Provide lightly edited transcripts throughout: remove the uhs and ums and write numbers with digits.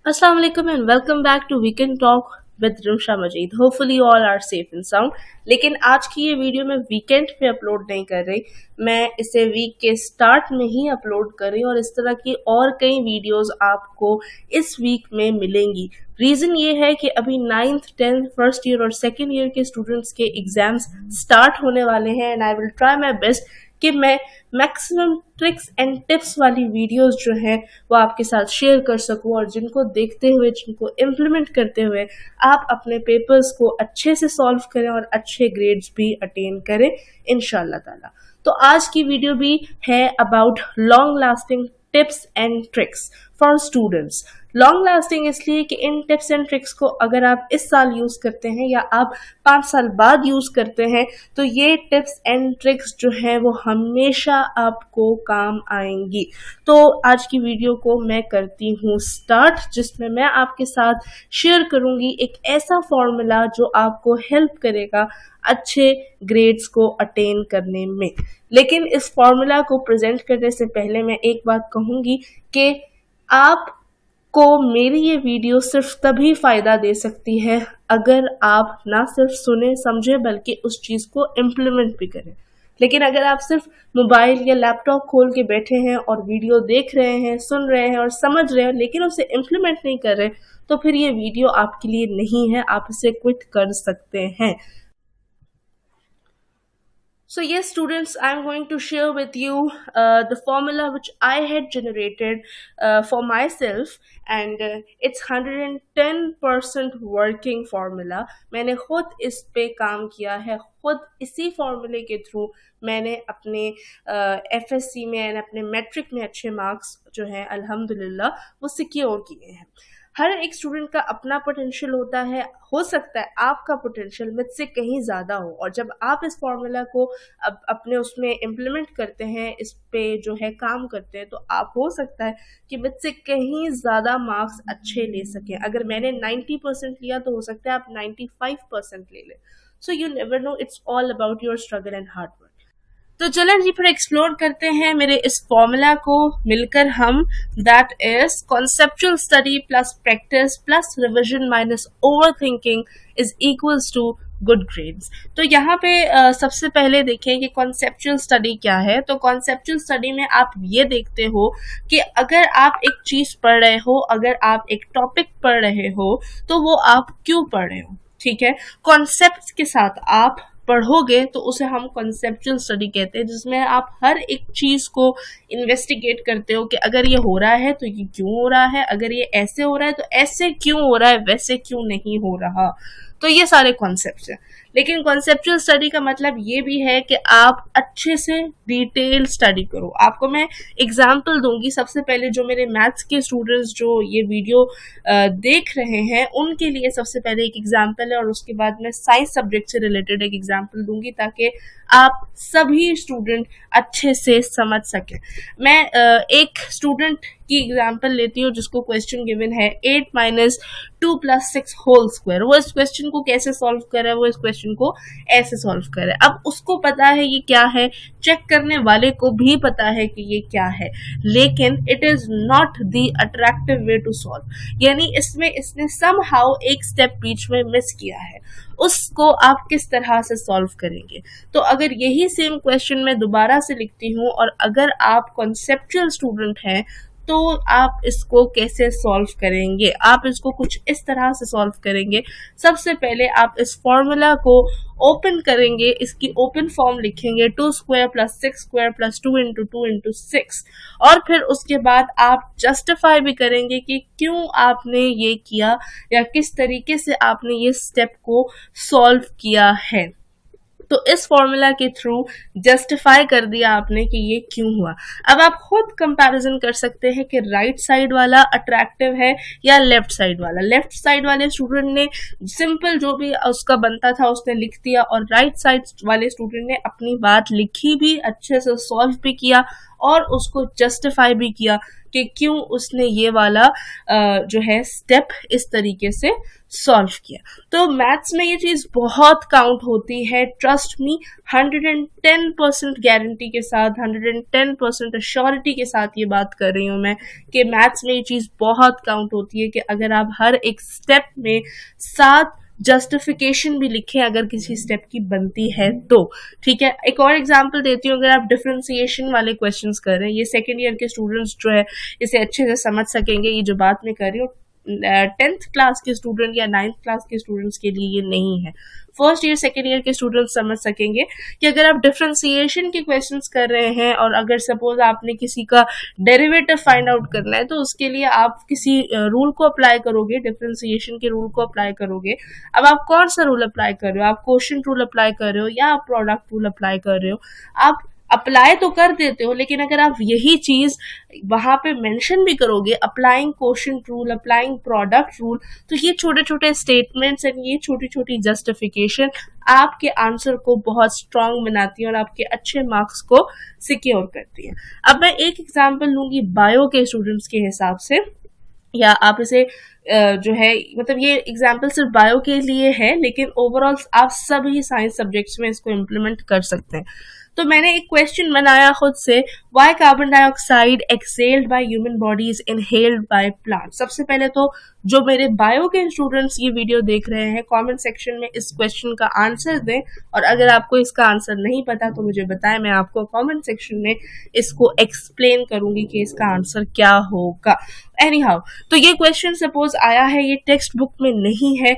Assalamu alaikum and welcome back to Weekend Talk with Rumsha Majid. Hopefully you all are safe and sound. लेकिन आज की ये video मैं weekend पे upload नहीं कर रही, मैं इसे वीक के स्टार्ट में ही अपलोड कर रही हूँ और इस तरह की और कई वीडियोस आपको इस वीक में मिलेंगी। रीज़न ये है कि अभी 9th 10th फर्स्ट ईयर और सेकेंड ईयर के स्टूडेंट्स के एग्जाम्स स्टार्ट होने वाले हैं and I will try my best कि मैं मैक्सिमम ट्रिक्स एंड टिप्स वाली वीडियोस जो हैं वो आपके साथ शेयर कर सकूं और जिनको देखते हुए, जिनको इम्प्लीमेंट करते हुए आप अपने पेपर्स को अच्छे से सॉल्व करें और अच्छे ग्रेड्स भी अटेन करें इंशाल्लाह ताला। तो आज की वीडियो भी है about long lasting tips and tricks for students. Long lasting इसलिए कि इन टिप्स एंड ट्रिक्स को अगर आप इस साल यूज करते हैं या आप 5 साल बाद यूज करते हैं तो ये टिप्स एंड ट्रिक्स जो है वो हमेशा आपको काम आएंगी। तो आज की वीडियो को मैं करती हूँ स्टार्ट, जिसमें मैं आपके साथ शेयर करूंगी एक ऐसा फॉर्मूला जो आपको हेल्प करेगा अच्छे ग्रेड्स को अटेन करने में। लेकिन इस फॉर्मूला को प्रेजेंट करने से पहले मैं एक बात कहूंगी कि आप को मेरी ये वीडियो सिर्फ तभी फायदा दे सकती है अगर आप ना सिर्फ सुने समझे बल्कि उस चीज को इम्प्लीमेंट भी करें। लेकिन अगर आप सिर्फ मोबाइल या लैपटॉप खोल के बैठे हैं और वीडियो देख रहे हैं, सुन रहे हैं और समझ रहे हैं लेकिन उसे इम्प्लीमेंट नहीं कर रहे, तो फिर ये वीडियो आपके लिए नहीं है, आप इसे क्विट कर सकते हैं। So yes, students, I'm going to share with you the formula which I had generated for myself, and it's 110% working formula. मैंने खुद इस पे काम किया है, खुद इसी फॉर्मूले के थ्रू मैंने अपने FSC में एंड अपने मैट्रिक में अच्छे मार्क्स जो हैं अल्हम्दुलिल्लाह वो सिक्योर किए हैं। हर एक स्टूडेंट का अपना पोटेंशियल होता है, हो सकता है आपका पोटेंशियल मुझसे कहीं ज़्यादा हो, और जब आप इस फॉर्मूला को अब अपने उसमें इम्प्लीमेंट करते हैं, इस पे जो है काम करते हैं, तो आप हो सकता है कि मुझसे कहीं ज़्यादा मार्क्स अच्छे ले सकें। अगर मैंने 90% लिया तो हो सकता है आप 95% ले लें। So you never know, it's all about your struggle and hard work. तो चलें जी फिर एक्सप्लोर करते हैं मेरे इस फॉर्मूला को मिलकर हम, that is conceptual study plus practice plus revision minus over thinking is equals to good grades. तो यहाँ पे सबसे पहले देखें कि कॉन्सेप्चुअल स्टडी क्या है। तो कॉन्सेप्चुअल स्टडी में आप ये देखते हो कि अगर आप एक चीज पढ़ रहे हो, अगर आप एक टॉपिक पढ़ रहे हो, तो वो आप क्यों पढ़ रहे हो, ठीक है। कॉन्सेप्ट के साथ आप पढ़ोगे तो उसे हम कॉन्सेप्चुअल स्टडी कहते हैं, जिसमें आप हर एक चीज को इन्वेस्टिगेट करते हो कि अगर ये हो रहा है तो ये क्यों हो रहा है, अगर ये ऐसे हो रहा है तो ऐसे क्यों हो रहा है, वैसे क्यों नहीं हो रहा। तो ये सारे कॉन्सेप्ट्स हैं। लेकिन कॉन्सेप्चुअल स्टडी का मतलब ये भी है कि आप अच्छे से डिटेल स्टडी करो। आपको मैं एग्जांपल दूंगी। सबसे पहले जो मेरे मैथ्स के स्टूडेंट्स जो ये वीडियो देख रहे हैं उनके लिए सबसे पहले एक एग्जांपल है, और उसके बाद मैं साइंस सब्जेक्ट से रिलेटेड एक एग्जांपल दूंगी ताकि आप सभी स्टूडेंट अच्छे से समझ सकें। मैं एक स्टूडेंट की एग्जांपल लेती हूँ जिसको क्वेश्चन गिवन है 8 माइनस 2 प्लस 6 होल स्क्वायर। वो इस क्वेश्चन को कैसे सॉल्व कर रहा है, वो इस क्वेश्चन को ऐसे सॉल्व कर रहा है। अब उसको पता है ये क्या है, चेक करने वाले को भी पता है कि ये क्या है, लेकिन it is not the attractive way to solve. यानी इसमें इसने समहाउ एक स्टेप बीच में मिस किया है। उसको आप किस तरह से सॉल्व करेंगे। तो अगर यही सेम क्वेश्चन मैं दोबारा से लिखती हूँ और अगर आप कॉन्सेप्चुअल स्टूडेंट हैं तो आप इसको कैसे सॉल्व करेंगे। आप इसको कुछ इस तरह से सॉल्व करेंगे। सबसे पहले आप इस फॉर्मूला को ओपन करेंगे, इसकी ओपन फॉर्म लिखेंगे 2 square plus 6 square plus 2 into 2 into 6, और फिर उसके बाद आप जस्टिफाई भी करेंगे कि क्यों आपने ये किया या किस तरीके से आपने ये स्टेप को सॉल्व किया है। तो इस फॉर्मूला के थ्रू जस्टिफाई कर दिया आपने कि ये क्यों हुआ। अब आप खुद कंपैरिजन कर सकते हैं कि राइट साइड वाला अट्रैक्टिव है या लेफ्ट साइड वाला। लेफ्ट साइड वाले स्टूडेंट ने सिंपल जो भी उसका बनता था उसने लिख दिया, और राइट साइड वाले स्टूडेंट ने अपनी बात लिखी भी, अच्छे से सॉल्व भी किया और उसको जस्टिफाई भी किया कि क्यों उसने ये वाला जो है स्टेप इस तरीके से सॉल्व किया। तो मैथ्स में ये चीज बहुत काउंट होती है, ट्रस्ट मी। 110% गारंटी के साथ, 110% अश्योरिटी के साथ ये बात कर रही हूँ मैं कि मैथ्स में ये चीज बहुत काउंट होती है कि अगर आप हर एक स्टेप में साथ जस्टिफिकेशन भी लिखें अगर किसी स्टेप की बनती है तो। ठीक है, एक और एग्जांपल देती हूँ। अगर आप डिफरेंशिएशन वाले क्वेश्चंस कर रहे हैं, ये सेकेंड ईयर के स्टूडेंट्स जो है इसे अच्छे से समझ सकेंगे, ये जो बात मैं कर रही हूँ 10th क्लास के स्टूडेंट या 9th क्लास के स्टूडेंट्स के लिए ये नहीं है। फर्स्ट ईयर सेकेंड ईयर के स्टूडेंट्स समझ सकेंगे कि अगर आप डिफरेंशिएशन के क्वेश्चंस कर रहे हैं और अगर सपोज आपने किसी का डेरिवेटिव फाइंड आउट करना है तो उसके लिए आप किसी रूल को अप्लाई करोगे, डिफरेंशिएशन के रूल को अप्लाई करोगे। अब आप कौन सा रूल अप्लाई कर रहे हो? आप क्वोशिएंट रूल अप्लाई कर रहे हो या आप प्रोडक्ट रूल अप्लाई कर रहे हो? आप अप्लाई तो कर देते हो, लेकिन अगर आप यही चीज वहां पे मेंशन भी करोगे, applying quotient rule, applying product rule, तो ये छोटे छोटे स्टेटमेंट्स एंड ये छोटी छोटी जस्टिफिकेशन आपके आंसर को बहुत स्ट्रांग बनाती है और आपके अच्छे मार्क्स को सिक्योर करती है। अब मैं एक एग्जांपल लूंगी बायो के स्टूडेंट्स के हिसाब से, या आप इसे जो है मतलब ये एग्जाम्पल सिर्फ बायो के लिए है, लेकिन ओवरऑल आप सभी साइंस सब्जेक्ट्स में इसको इम्प्लीमेंट कर सकते हैं। तो मैंने एक क्वेश्चन बनाया खुद से, why carbon dioxide expelled by human bodies inhaled by plant. सबसे पहले तो जो मेरे बायो के स्टूडेंट्स ये वीडियो देख रहे हैं, कमेंट सेक्शन में इस क्वेश्चन का आंसर दें, और अगर आपको इसका आंसर नहीं पता तो मुझे बताएं, मैं आपको कमेंट सेक्शन में इसको एक्सप्लेन करूंगी कि इसका आंसर क्या होगा। एनी हाउ, तो ये क्वेश्चन सपोज आया है, ये टेक्स्ट बुक में नहीं है,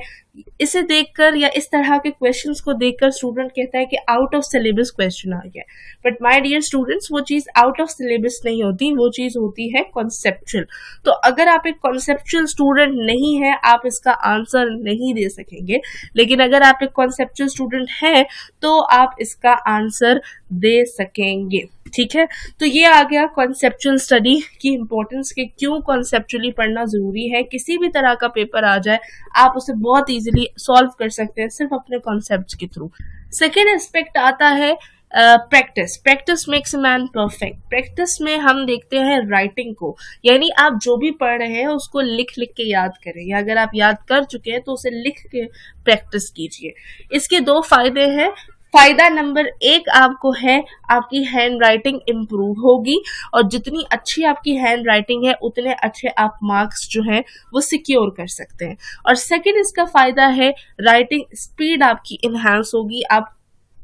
इसे देखकर या इस तरह के क्वेश्चंस को देखकर स्टूडेंट कहता है कि आउट ऑफ सिलेबस क्वेश्चन आ गया। बट माय डियर स्टूडेंट्स, वो चीज आउट ऑफ सिलेबस नहीं होती, वो चीज होती है कॉन्सेप्चुअल। तो अगर आप एक कॉन्सेप्चुअल स्टूडेंट नहीं है, आप इसका आंसर नहीं दे सकेंगे, लेकिन अगर आप एक कॉन्सेप्चुअल स्टूडेंट है तो आप इसका आंसर दे सकेंगे। ठीक है, तो ये आ गया कॉन्सेप्चुअल स्टडी की इंपॉर्टेंस के क्यों कॉन्सेप्चुअली पढ़ना जरूरी है। किसी भी तरह का पेपर आ जाए आप उसे बहुत इजीली सॉल्व कर सकते हैं सिर्फ अपने कॉन्सेप्ट्स के थ्रू। सेकेंड एस्पेक्ट आता है practice. Practice makes a man perfect. Practice में हम देखते हैं राइटिंग को, यानी आप जो भी पढ़ रहे हैं उसको लिख लिख के याद करें, या अगर आप याद कर चुके हैं तो उसे लिख के प्रैक्टिस कीजिए। इसके दो फायदे हैं। फायदा नंबर 1 आपको है, आपकी हैंड राइटिंग इम्प्रूव होगी, और जितनी अच्छी आपकी हैंड राइटिंग है उतने अच्छे आप मार्क्स जो हैं वो सिक्योर कर सकते हैं। और सेकंड इसका फायदा है, राइटिंग स्पीड आपकी इनहांस होगी। आप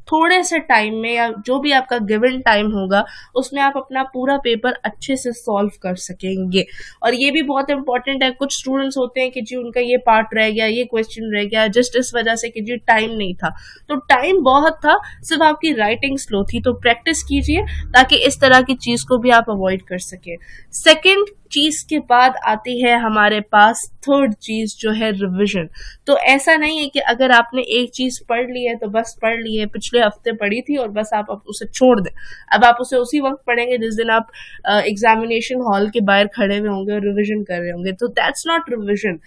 थोड़े से टाइम में या जो भी आपका गिवन टाइम होगा उसमें आप अपना पूरा पेपर अच्छे से सॉल्व कर सकेंगे। और ये भी बहुत इंपॉर्टेंट है, कुछ स्टूडेंट्स होते हैं कि जी उनका ये पार्ट रह गया, ये क्वेश्चन रह गया, जस्ट इस वजह से कि जी टाइम नहीं था। तो टाइम बहुत था, सिर्फ आपकी राइटिंग स्लो थी। तो प्रैक्टिस कीजिए ताकि इस तरह की चीज को भी आप अवॉइड कर सके। सेकेंड चीज के बाद आती है हमारे पास थर्ड चीज जो है रिवीजन। तो ऐसा नहीं है कि अगर आपने एक चीज पढ़ ली है तो बस पढ़ ली है, पिछले हफ्ते पढ़ी थी और बस आप उसे छोड़ दें। अब आप उसे उसी वक्त पढ़ेंगे जिस दिन आप एग्जामिनेशन हॉल के बाहर खड़े हुए होंगे और रिवीजन कर रहे होंगे। तो दैट्स नॉट रिवीजन।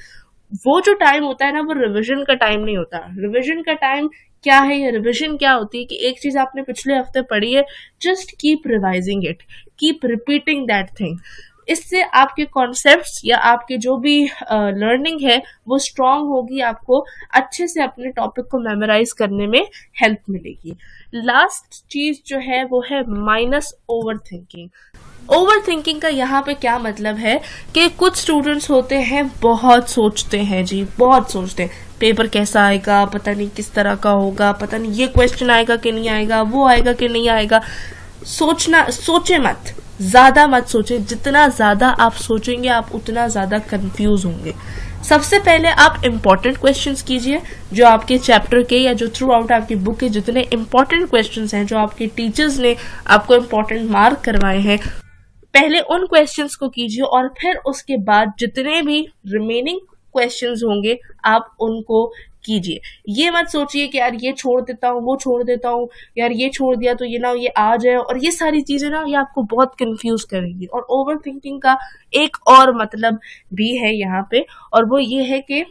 वो जो टाइम होता है ना, वो रिवीजन का टाइम नहीं होता। रिवीजन का टाइम क्या है, ये रिवीजन क्या होती है कि एक चीज आपने पिछले हफ्ते पढ़ी है, just keep revising it, keep repeating that thing. इससे आपके कॉन्सेप्ट्स या आपके जो भी लर्निंग है वो स्ट्रांग होगी, आपको अच्छे से अपने टॉपिक को मेमोराइज करने में हेल्प मिलेगी। लास्ट चीज जो है वो है minus over thinking. Over thinking का यहाँ पे क्या मतलब है कि कुछ स्टूडेंट्स होते हैं बहुत सोचते हैं जी, बहुत सोचते हैं पेपर कैसा आएगा, पता नहीं किस तरह का होगा, पता नहीं ये क्वेश्चन आएगा कि नहीं आएगा, वो आएगा कि नहीं आएगा। सोचे मत, ज्यादा मत सोचे। जितना ज्यादा आप सोचेंगे आप उतना ज्यादा कंफ्यूज होंगे। सबसे पहले आप इंपॉर्टेंट क्वेश्चंस कीजिए जो आपके चैप्टर के या जो थ्रू आउट आपकी बुक के जितने इंपॉर्टेंट क्वेश्चंस हैं, जो आपके टीचर्स ने आपको इंपॉर्टेंट मार्क करवाए हैं, पहले उन क्वेश्चंस को कीजिए और फिर उसके बाद जितने भी रिमेनिंग क्वेश्चंस होंगे आप उनको कीजिए। ये मत सोचिए कि यार ये छोड़ देता हूँ, वो छोड़ देता हूँ, यार ये छोड़ दिया तो ये ना ये आ जाए, और ये सारी चीजें ना ये आपको बहुत कंफ्यूज करेंगी। और ओवर थिंकिंग का एक और मतलब भी है यहाँ पे, और वो ये है कि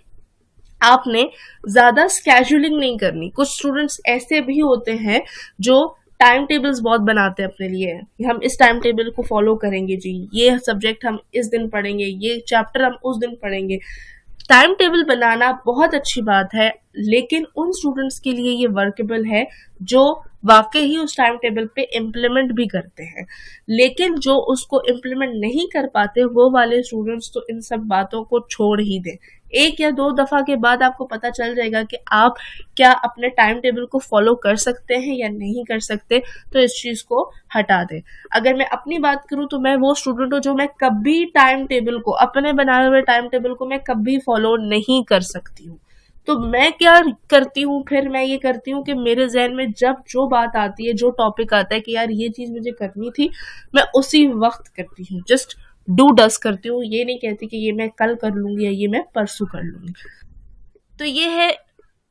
आपने ज्यादा स्केड्यूलिंग नहीं करनी। कुछ स्टूडेंट्स ऐसे भी होते हैं जो टाइम टेबल्स बहुत बनाते हैं अपने लिए कि हम इस टाइम टेबल को फॉलो करेंगे जी, ये सब्जेक्ट हम इस दिन पढ़ेंगे, ये चैप्टर हम उस दिन पढ़ेंगे। टाइम टेबल बनाना बहुत अच्छी बात है, लेकिन उन स्टूडेंट्स के लिए ये वर्केबल है जो वाकई ही उस टाइम टेबल पे इम्प्लीमेंट भी करते हैं। लेकिन जो उसको इम्प्लीमेंट नहीं कर पाते वो वाले स्टूडेंट्स तो इन सब बातों को छोड़ ही दें। एक या दो दफा के बाद आपको पता चल जाएगा कि आप क्या अपने टाइम टेबल को फॉलो कर सकते हैं या नहीं कर सकते, तो इस चीज को हटा दें। अगर मैं अपनी बात करूं तो मैं वो स्टूडेंट हूं जो मैं कभी टाइम टेबल को, अपने बनाए हुए टाइम टेबल को मैं कभी फॉलो नहीं कर सकती हूँ। तो मैं क्या करती हूँ, फिर मैं ये करती हूँ कि मेरे जहन में जब जो बात आती है, जो टॉपिक आता है कि यार ये चीज मुझे करनी थी, मैं उसी वक्त करती हूँ। जस्ट डू डस करती हूँ, ये नहीं कहती कि ये मैं कल कर लूंगी या ये मैं परसों कर लूंगी। तो ये है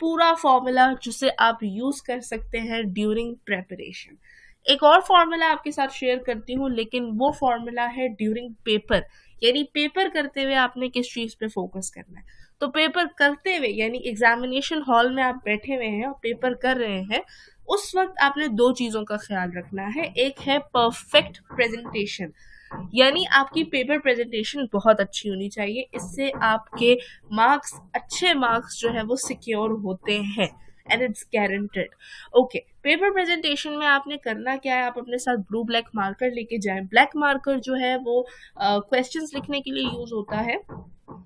पूरा फॉर्मूला जिसे आप यूज कर सकते हैं ड्यूरिंग प्रेपरेशन। एक और फॉर्मूला आपके साथ शेयर करती हूँ, लेकिन वो फॉर्मूला है ड्यूरिंग पेपर। यानी पेपर करते हुए आपने किस चीज पे फोकस करना है। तो पेपर करते हुए यानी एग्जामिनेशन हॉल में आप बैठे हुए हैं और पेपर कर रहे हैं, उस वक्त आपने दो चीजों का ख्याल रखना है। एक है परफेक्ट प्रेजेंटेशन, यानी आपकी पेपर प्रेजेंटेशन बहुत अच्छी होनी चाहिए, इससे आपके मार्क्स, अच्छे मार्क्स जो है वो सिक्योर होते हैं and it's guaranteed. Okay, paper presentation में आपने करना क्या है, आप अपने साथ ब्लू ब्लैक मार्कर लेके जाएं। ब्लैक मार्कर जो है वो क्वेश्चंस लिखने के लिए यूज होता है,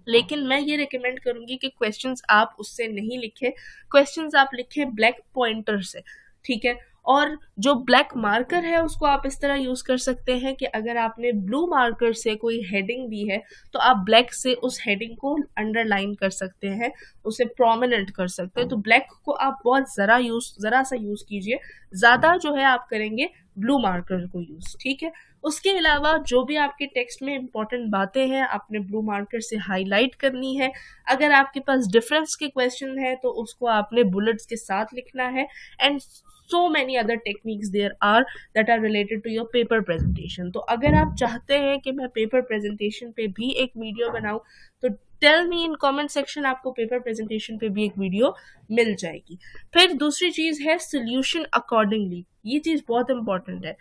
लेकिन मैं ये रिकमेंड करूंगी कि क्वेश्चंस आप उससे नहीं लिखे, क्वेश्चंस आप लिखे ब्लैक पॉइंटर से, ठीक है। और जो ब्लैक मार्कर है उसको आप इस तरह यूज कर सकते हैं कि अगर आपने ब्लू मार्कर से कोई हेडिंग दी है तो आप ब्लैक से उस हेडिंग को अंडरलाइन कर सकते हैं, उसे प्रोमिनेंट कर सकते हैं। तो ब्लैक को आप बहुत जरा सा यूज कीजिए, ज्यादा जो है आप करेंगे ब्लू मार्कर को यूज, ठीक है। उसके अलावा जो भी आपके टेक्स्ट में इंपॉर्टेंट बातें हैं आपने ब्लू मार्कर से हाईलाइट करनी है। अगर आपके पास डिफरेंस के क्वेश्चन है तो उसको आपने बुलेट्स के साथ लिखना है। And so many other techniques there are that are related to your paper presentation। तो अगर आप चाहते हैं कि मैं पेपर प्रेजेंटेशन पे भी एक वीडियो बनाऊं तो tell me in comment section, आपको पेपर प्रेजेंटेशन पे भी एक वीडियो मिल जाएगी। फिर दूसरी चीज है सोल्यूशन अकॉर्डिंगली। ये चीज बहुत इंपॉर्टेंट है।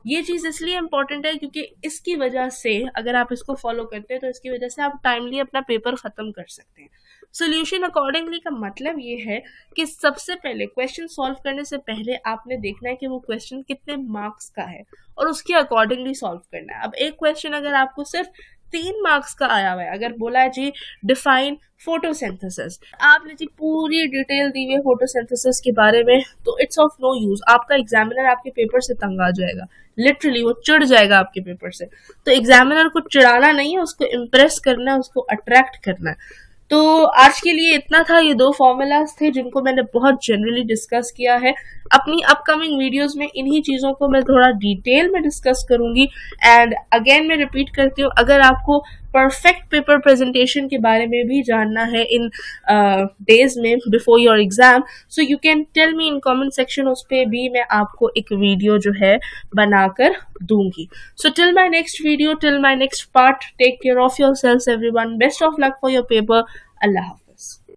ये चीज इसलिए इंपॉर्टेंट है क्योंकि इसकी वजह से, अगर आप इसको फॉलो करते हैं तो इसकी वजह से आप टाइमली अपना पेपर खत्म कर सकते हैं। सोल्यूशन अकॉर्डिंगली का मतलब ये है कि सबसे पहले क्वेश्चन सॉल्व करने से पहले आपने देखना है कि वो क्वेश्चन कितने मार्क्स का है और उसके अकॉर्डिंगली सॉल्व करना है। अब एक क्वेश्चन अगर आपको सिर्फ 3 मार्क्स का आया हुआ है, अगर बोला है जी डिफाइन फोटोसिंथेसिस, आपने जी पूरी डिटेल दी हुई है फोटोसिंथेसिस के बारे में, तो इट्स ऑफ नो यूज। आपका एग्जामिनर आपके पेपर से तंग आ जाएगा, लिटरली वो चिढ़ जाएगा आपके पेपर से। तो एग्जामिनर को चिढ़ाना नहीं है, उसको इम्प्रेस करना है, उसको अट्रैक्ट करना है। तो आज के लिए इतना था। ये 2 फॉर्मूलाज थे जिनको मैंने बहुत जनरली डिस्कस किया है। अपनी अपकमिंग वीडियोस में इन्हीं चीजों को मैं थोड़ा डिटेल में डिस्कस करूंगी। एंड अगेन मैं रिपीट करती हूँ, अगर आपको परफेक्ट पेपर प्रेजेंटेशन के बारे में भी जानना है इन डेज में before your exam, so you can tell me in comment section, उस पर भी मैं आपको एक वीडियो जो है बनाकर दूंगी। So till my next video, till my next part, take care of yourself everyone, best of luck for your paper. अल्लाह हाफिज।